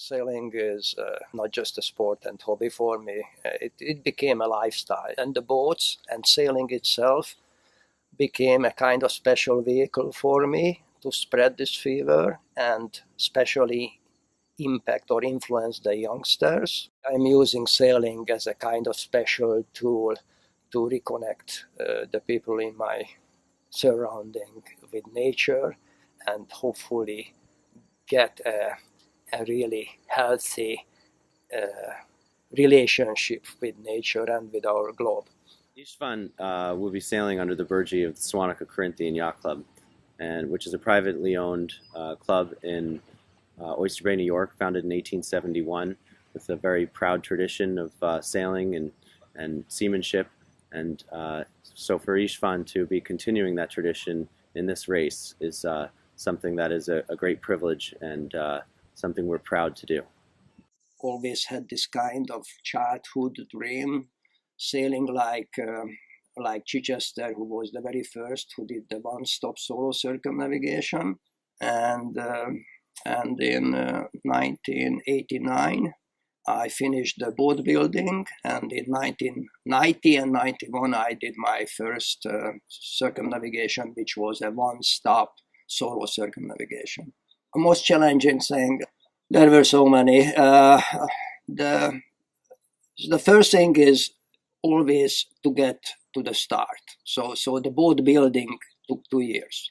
Sailing is not just a sport and hobby for me. It became a lifestyle. And the boats and sailing itself became a kind of special vehicle for me to spread this fever and especially impact or influence the youngsters. I'm using sailing as a kind of special tool to reconnect the people in my surrounding with nature and hopefully get a really healthy relationship with nature and with our globe. Istvan will be sailing under the burgee of the Swanaka Corinthian Yacht Club, which is a privately owned club in Oyster Bay, New York, founded in 1871, with a very proud tradition of sailing and seamanship. And so for Istvan to be continuing that tradition in this race is something that is a great privilege and something we're proud to do. Always had this kind of childhood dream, sailing like Chichester, who was the very first who did the one-stop solo circumnavigation, and in 1989 I finished the boat building, and in 1990 and 91 I did my first circumnavigation, which was a one-stop solo circumnavigation. The most challenging thing, there were so many. The first thing is always to get to the start. So the boat building took 2 years.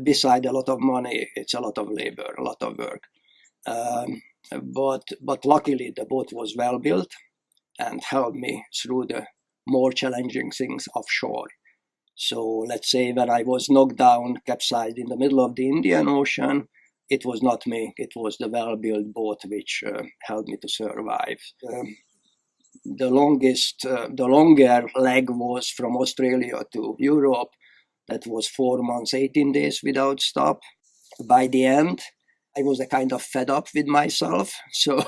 Beside a lot of money, it's a lot of labor, a lot of work. But luckily the boat was well built and helped me through the more challenging things offshore. So let's say when I was knocked down, capsized in the middle of the Indian Ocean, it was not me, it was the well-built boat which helped me to survive. The longer leg was from Australia to Europe. That was 4 months, 18 days without stop. By the end, I was a kind of fed up with myself, so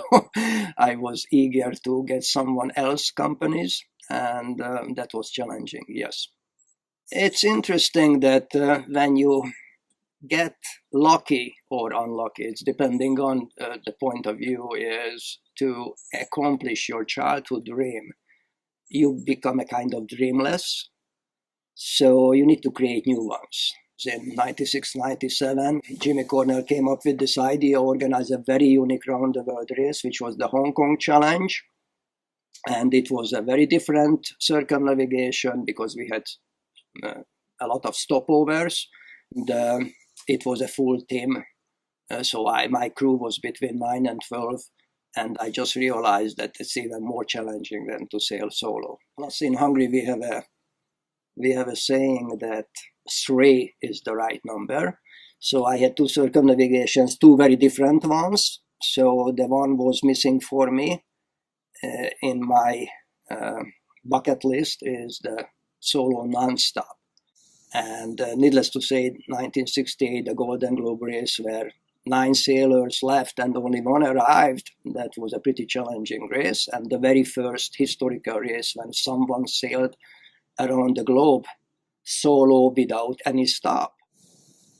I was eager to get someone else's companies, and that was challenging, yes. It's interesting that when you get lucky or unlucky, it's depending on the point of view, is to accomplish your childhood dream, you become a kind of dreamless. So you need to create new ones. In 96, 97, Jimmy Cornell came up with this idea, organize a very unique round-the-world race, which was the Hong Kong Challenge. And it was a very different circumnavigation because we had a lot of stopovers. It was a full team, so my crew was between 9 and 12, and I just realized that it's even more challenging than to sail solo. Plus, in Hungary, we have a saying that 3 is the right number. So I had 2 circumnavigations, 2 very different ones. So the one was missing for me in my bucket list is the solo non-stop. And needless to say, 1968, the Golden Globe race, where 9 sailors left and only 1 arrived, that was a pretty challenging race. And the very first historical race when someone sailed around the globe solo without any stop.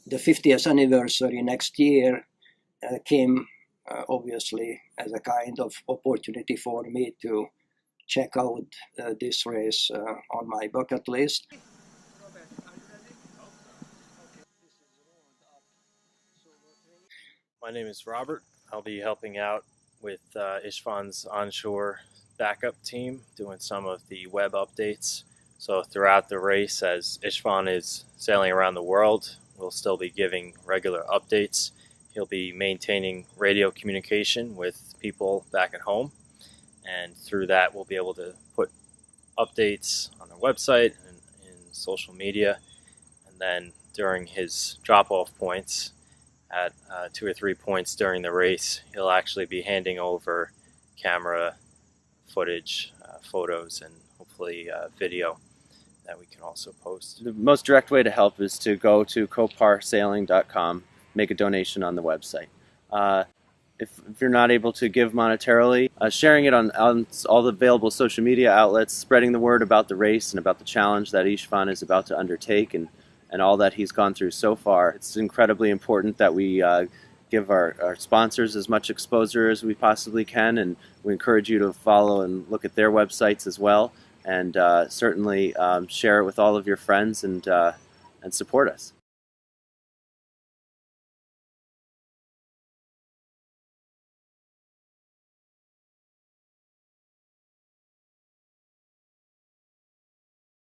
The 50th anniversary next year came obviously as a kind of opportunity for me to check out this race on my bucket list. My name is Robert. I'll be helping out with Istvan's onshore backup team, doing some of the web updates. So throughout the race, as Istvan is sailing around the world, we'll still be giving regular updates. He'll be maintaining radio communication with people back at home. And through that, we'll be able to put updates on our website and in social media. And then during his drop-off points, at 2 or 3 points during the race, he'll actually be handing over camera footage, photos, and hopefully video that we can also post. The most direct way to help is to go to koparsailing.com, make a donation on the website. If you're not able to give monetarily, sharing it on all the available social media outlets, spreading the word about the race and about the challenge that Istvan is about to undertake and all that he's gone through so far. It's incredibly important that we give our sponsors as much exposure as we possibly can, and we encourage you to follow and look at their websites as well, and certainly share it with all of your friends and support us.